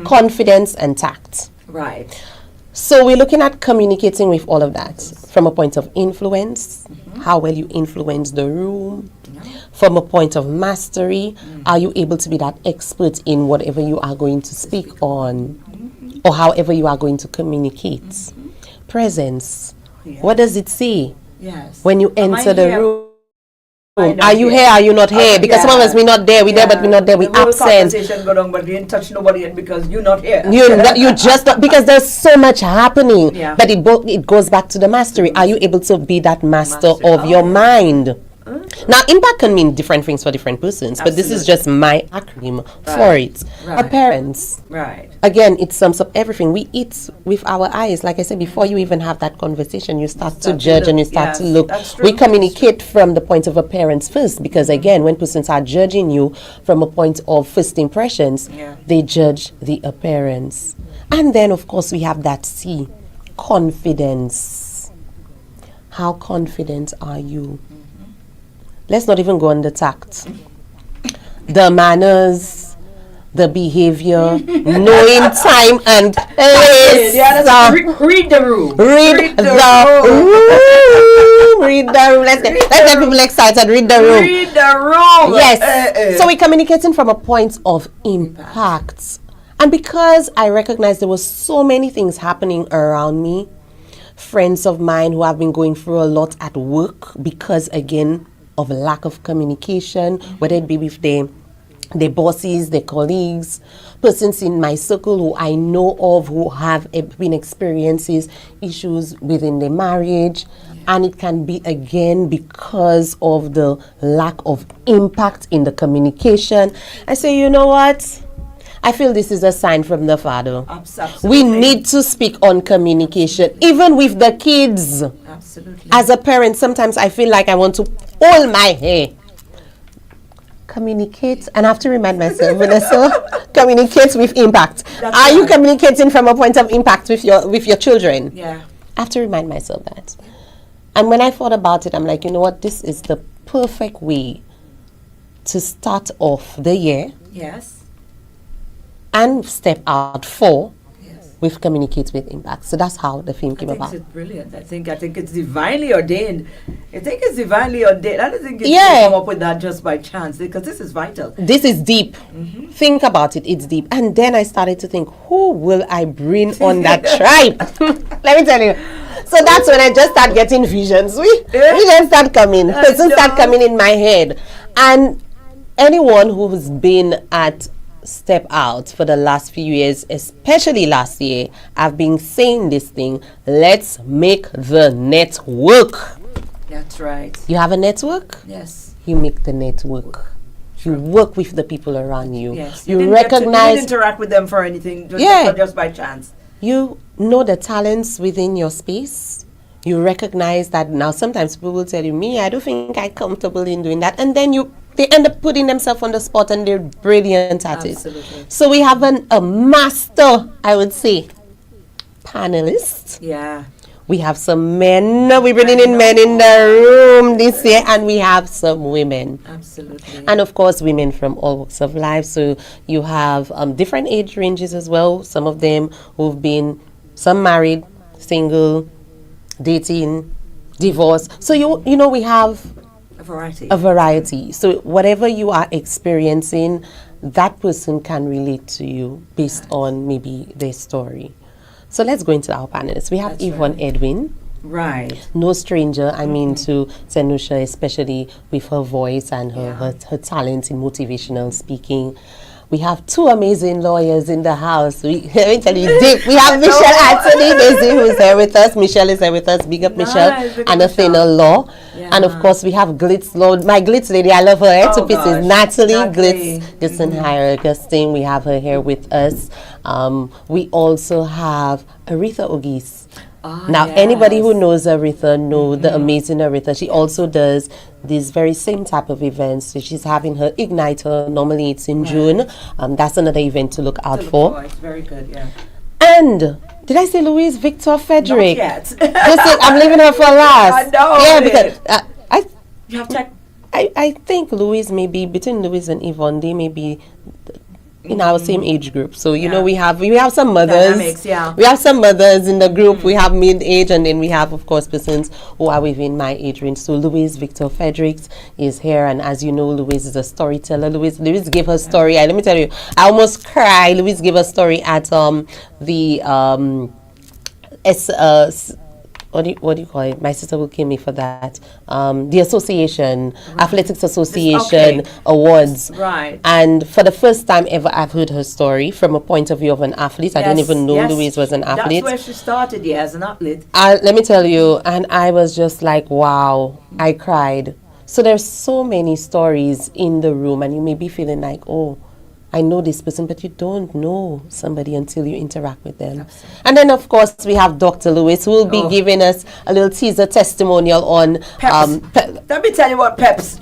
confidence, and tact. Right. So we're looking at communicating with all of that from a point of influence, how well you influence the room. From a point of mastery, are you able to be that expert in whatever you are going to speak on, or however you are going to communicate? Presence. What does it say when you enter the room? Are you here? Are you not here? Because some of us, we're not there. We're there, but we're not there. We're absent. Conversation go on, but we didn't touch nobody yet because you're not here. You just not, because there's so much happening that it goes back to the mastery. Are you able to be that master of your mind? Now, impact can mean different things for different persons, but this is just my acronym for it. Appearance. Right. Again, it sums up everything. We eat with our eyes. Like I said, before you even have that conversation, you start to judge and you start to look. We communicate from the point of appearance first, because again, when persons are judging you from a point of first impressions, they judge the appearance. And then, of course, we have that C, confidence. How confident are you? Let's not even go on the tact. The manners, the behavior, knowing time and place. Read the room. Read the room. Read the room. Let's get people excited. Read the room. Read the room. Yes. So we're communicating from a point of impact. And because I recognize there were so many things happening around me, friends of mine who have been going through a lot at work because, again, of lack of communication, whether it be with their bosses, their colleagues, persons in my circle who I know of who have been experiencing issues within their marriage. And it can be, again, because of the lack of impact in the communication. I say, you know what? I feel this is a sign from the Father. Absolutely. We need to speak on communication, even with the kids. Absolutely. As a parent, sometimes I feel like I want to hold my hair. Communicate, and I have to remind myself, Vernessa, communicate with impact. Are you communicating from a point of impact with your children? Yeah. I have to remind myself that. And when I thought about it, I'm like, you know what? This is the perfect way to start off the year. Yes. And step out with communicate with impact. So that's how the film came about. It's brilliant. I think it's divinely ordained. I think it's divinely ordained. I don't think you come up with that just by chance, because this is vital. This is deep. Think about it. It's deep. And then I started to think, who will I bring on that tribe? Let me tell you. So that's when I just start getting visions. We just start coming. Persons start coming in my head. And anyone who's been at Step Out for the last few years, especially last year, I've been saying this thing: let's make the network. That's right. You have a network? Yes. You make the network. You work with the people around you. Yes. You recognize. You didn't interact with them for anything, just by chance. You know the talents within your space. You recognize that. Now sometimes people will tell you, me, I don't think I'm comfortable in doing that, and then they end up putting themselves on the spot, and they're brilliant at it. So we have a master, I would say, panelist. Yeah. We have some men. We're bringing in men in the room this year, and we have some women. Absolutely. And of course, women from all walks of life. So you have different age ranges as well. Some of them who've been, some married, single, dating, divorced. So you know we have a variety. So whatever you are experiencing, that person can relate to you based on maybe their story. So let's go into our panelists. We have Yvonne Edwin. Right. No stranger, I mean, to Senusha, especially with her voice and her talent in motivational speaking. We have two amazing lawyers in the house. Let me tell you, deep. We have Michelle Anthony, who's here with us. Michelle is here with us. Big up Michelle. And Athena Law. Yeah. And of course, we have Glitz Law. My Glitz lady, I love her to pieces. Natalie Glitz and Higher Augustine. We have her here with us. We also have Aretha Ogis. Now, anybody who knows Aretha know the amazing Aretha. She also does these very same type of events. So she's having her Igniter. Normally it's in June. That's another event to look out for. It's very good, yeah. And did I say Louise Victor Frederick? Not yet. Listen, I'm leaving her for last. I know. Yeah, because you have checked. I think Louise may be, between Louise and Yvonne, they may be in our same age group. So you know, we have some mothers. Dynamics, yeah. We have some mothers in the group. We have mid-age, and then we have, of course, persons who are within my age range. So Louise Victor Fredericks is here, and as you know, Louise is a storyteller. Louise gave her story. Let me tell you, I almost cried. Louise gave a story at what do you call it? My sister will kill me for that. The association, Athletics Association Awards. Right. And for the first time ever, I've heard her story from a point of view of an athlete. I didn't even know Louise was an athlete. That's where she started, as an athlete. Let me tell you, and I was just like, wow, I cried. So there's so many stories in the room, and you may be feeling like, oh, I know this person, but you don't know somebody until you interact with them. Absolutely. And then, of course, we have Dr. Lewis, who will be giving us a little teaser testimonial on Peps. Let me tell you what Peps.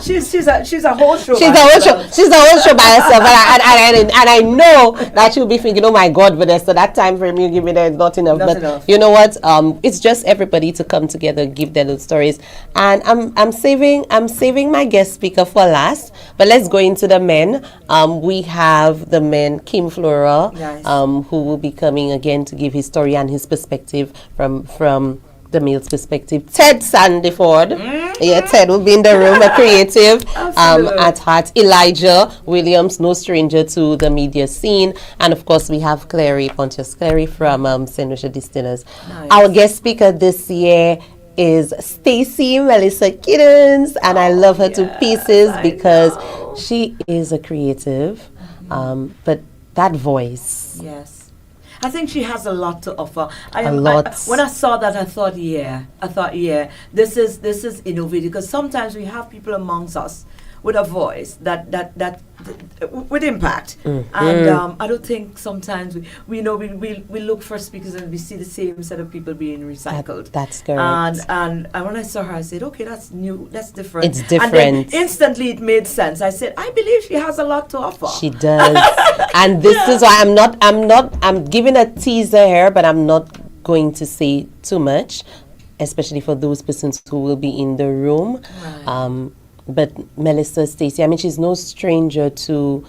she's a whole show. She's a whole show by herself, and I know that she'll be thinking, oh my God, Vanessa, that time frame you give me there is not enough. But you know what? It's just everybody to come together, give their little stories, and I'm saving my guest speaker for last. But let's go into the men. We have the men, Kim Flora, who will be coming again to give his story and his perspective from the male's perspective. Ted Sandiford, Ted will be in the room, a creative at heart. Elijah Williams, no stranger to the media scene, and of course we have Clary Pontius Clary from St. Lucia Distillers. Nice. Our guest speaker this year is Stacy Melissa Kiddens, and I love her to pieces because she is a creative, but that voice. Yes. I think she has a lot to offer. When I saw that, I thought, this is innovative, because sometimes we have people amongst us with a voice that with impact, and I don't think sometimes we look for speakers and we see the same set of people being recycled. That's correct. And when I saw her, I said, okay, that's new, that's different. It's different. And then instantly it made sense. I said, I believe she has a lot to offer. She does. And this is why I'm giving a teaser here, but I'm not going to say too much, especially for those persons who will be in the room. Right. But Melissa Stacy, I mean, she's no stranger to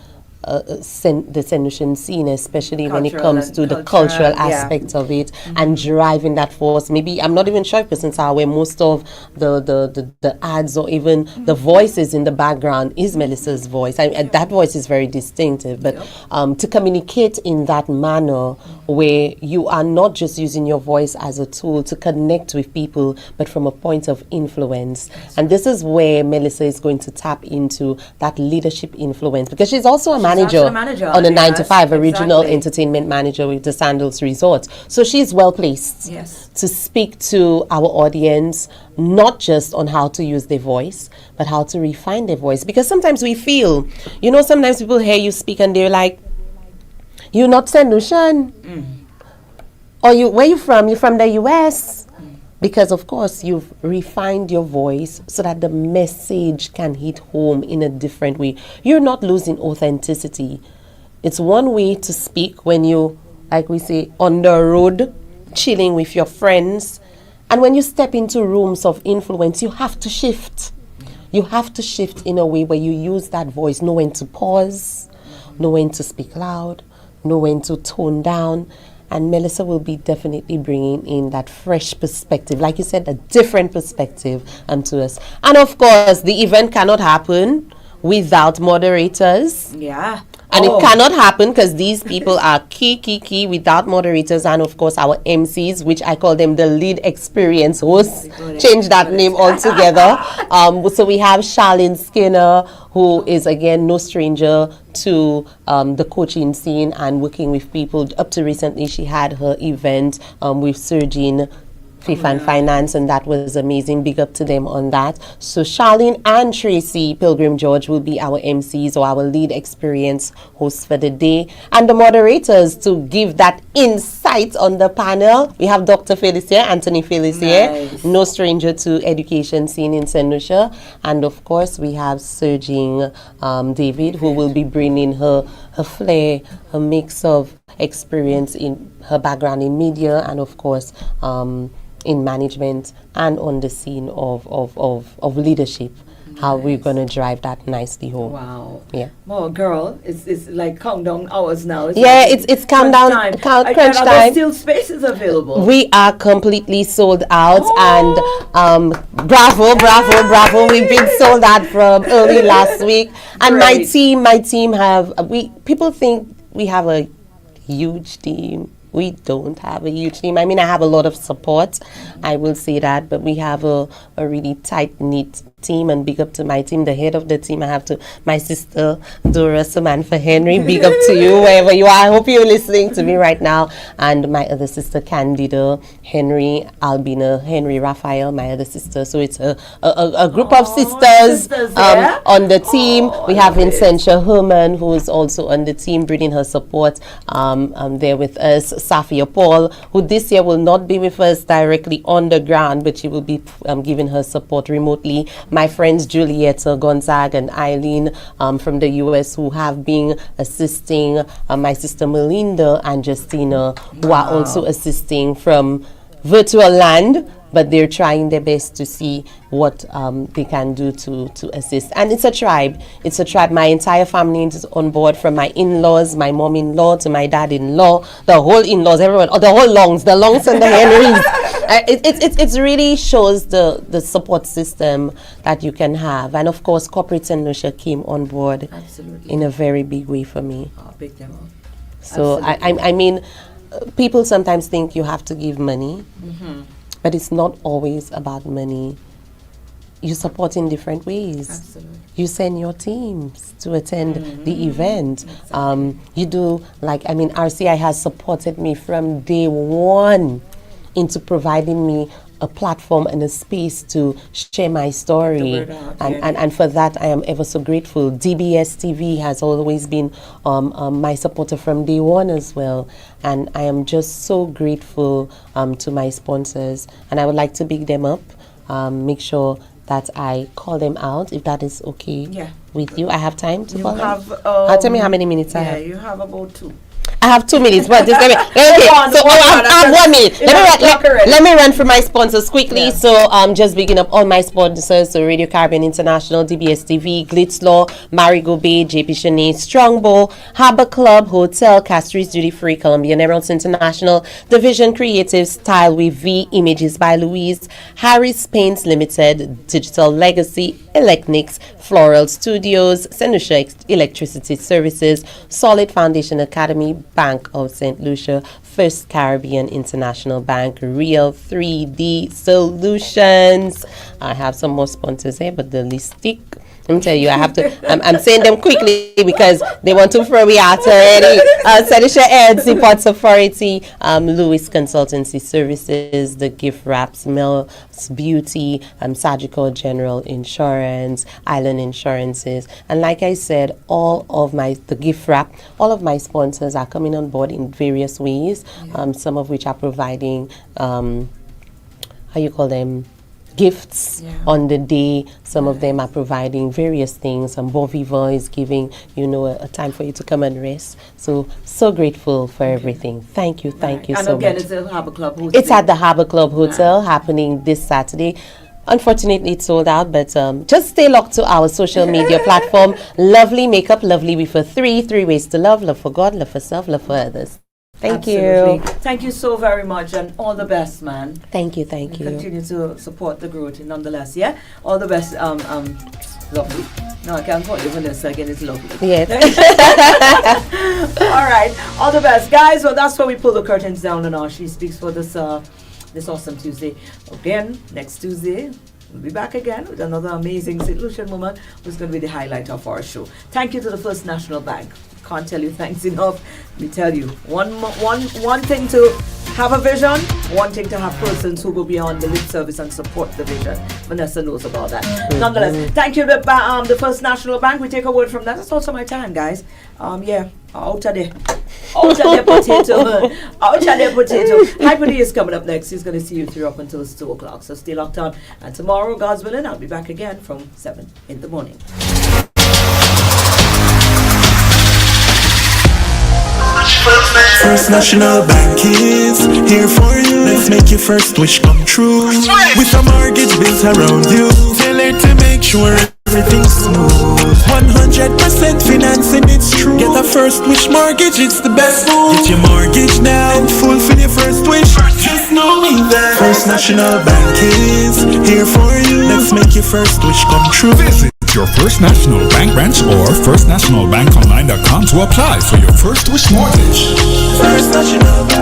the St. Lucian scene, especially when it comes to the cultural aspect of it, and driving that force. Maybe, I'm not even sure if persons are where most of the ads or even the voices in the background is Melissa's voice. That voice is very distinctive, but to communicate in that manner where you are not just using your voice as a tool to connect with people, but from a point of influence. And this is where Melissa is going to tap into that leadership influence, because she's also a manager on a 9 to 5, a regional entertainment manager with the Sandals Resort. So she's well placed to speak to our audience, not just on how to use their voice, but how to refine their voice. Because sometimes we feel, sometimes people hear you speak and they're like, you're not St. Lucian. Or where you from? You're from the US. Because, of course, you've refined your voice so that the message can hit home in a different way. You're not losing authenticity. It's one way to speak when you, like we say, on the road, chilling with your friends. And when you step into rooms of influence, you have to shift. You have to shift in a way where you use that voice, know when to pause, know when to speak loud, know when to tone down. And Melissa will be definitely bringing in that fresh perspective, like you said, a different perspective to us. And of course, the event cannot happen without moderators. Yeah. And it cannot happen because these people are key without moderators, and of course our MCs, which I call them the lead experience hosts. Change that name altogether. So we have Charlene Skinner, who is again no stranger to the coaching scene and working with people. Up to recently, she had her event with Surgeon FIFA and Finance, and that was amazing. Big up to them on that. So Charlene and Tracy Pilgrim George will be our MCs, or our lead experience hosts for the day. And the moderators to give that insight on the panel, we have Dr. Felicia, Anthony Felicia, no stranger to education scene in St. Lucia. And of course, we have Surging David, who will be bringing her flair, her mix of experience in her background in media, and of course, in management and on the scene of leadership. how we're going to drive that nicely home. Wow. Yeah. Well, girl, it's like countdown hours now. It's countdown time. Crunch time. Are there still spaces available? We are completely sold out, and bravo. We've been sold out from early last week. And my team have, people think we have a huge team. We don't have a huge team. I mean, I have a lot of support, I will say that, but we have a really tight-knit team, and big up to my team, the head of the team. I have to, my sister, Dora Samantha Henry, big up to you, wherever you are. I hope you're listening to me right now. And my other sister, Candida Henry, Albina Henry Raphael, my other sister. So it's a group of sisters on the team. We have Vincentia Herman, who is also on the team, bringing her support there with us. Safia Paul, who this year will not be with us directly on the ground, but she will be giving her support remotely. My friends Julieta Gonzaga and Eileen from the US, who have been assisting, my sister Melinda and Justina, who are also assisting from virtual land, but they're trying their best to see what they can do to assist. And it's a tribe. It's a tribe. My entire family is on board, from my in-laws, my mom-in-law to my dad-in-law, the whole in-laws, everyone, the whole Longs and the Henrys. It really shows the support system that you can have. And of course, Corporate St. Lucia came on board in a very big way for me. Big demo. So I mean, people sometimes think you have to give money. But it's not always about money. You support in different ways. Absolutely. You send your teams to attend the event. You do, RCI has supported me from day one into providing me a platform and a space to share my story. And for that, I am ever so grateful. DBS TV has always been my supporter from day one as well. And I am just so grateful to my sponsors. And I would like to big them up, make sure that I call them out, if that is okay with you. I have time to call them? Tell me how many minutes I have. Yeah, you have about 2. I have 2 minutes, but just let me. Okay, so I have 1 minute. Let me run through my sponsors quickly. So just beginning up all my sponsors: so Radio Caribbean International, DBS TV, Glitzlaw, Marigo Bay, JP Shanae, Strongbow, Harbor Club, Hotel, Castries Duty Free, Colombian Emeralds International, Division Creative, Style with V, Images by Louise, Harris Paints Limited, Digital Legacy, Elecnics, Floral Studios, St. Lucia Electricity Services, Solid Foundation Academy, Bank of St. Lucia, First Caribbean International Bank, Real 3D Solutions. I have some more sponsors here, but the list stick. Let me tell you, I have to, I'm saying them quickly because they want to throw me out already. St. Lucia Air Port Authority, Lewis Consultancy Services, the Gift Wraps, Mel's Beauty, Surgical General Insurance, Island Insurances. And like I said, the Gift Wrap, all of my sponsors are coming on board in various ways, some of which are providing, gifts on the day. Some of them are providing various things. Bon Vivant is giving, a time for you to come and rest. So grateful for everything. Thank you so much. And again, it's at Harbor Club Hotel. It's at the Harbor Club Hotel, happening this Saturday. Unfortunately, it's sold out, but just stay locked to our social media platform. Lovely makeup, lovely with a three ways to love for God, love for self, love for others. Thank you. Thank you so very much, and all the best, man. Thank you. Continue to support the growth, nonetheless. Yeah, all the best. Lovely. No, I can't call you Vernessa again. It's lovely. Yes. All right, all the best, guys. Well, that's where we pull the curtains down, and She Speaks for this awesome Tuesday. Again, next Tuesday. We'll be back again with another amazing St. Lucian woman who's going to be the highlight of our show. Thank you to the First National Bank. Can't tell you thanks enough. Let me tell you, one thing to have a vision, one thing to have persons who go beyond the lip service and support the vision. Vernessa knows about that. Nonetheless, thank you to the First National Bank. We take a word from that. That's also my time, guys. Out of there potato. Hyper D is coming up next. He's going to see you through up until 2 o'clock. So stay locked on. And tomorrow, God's willing, I'll be back again from 7 in the morning. First National Bank is here for you. Let's make your first wish come true. With a mortgage built around you, tailored to make sure everything smooth. 100% financing, it's true. Get a first wish mortgage, it's the best move. Get your mortgage now and fulfill your first wish. Just know that First National Bank is here for you. Let's make your first wish come true. Visit your First National Bank branch or firstnationalbankonline.com to apply for your first wish mortgage. First National Bank.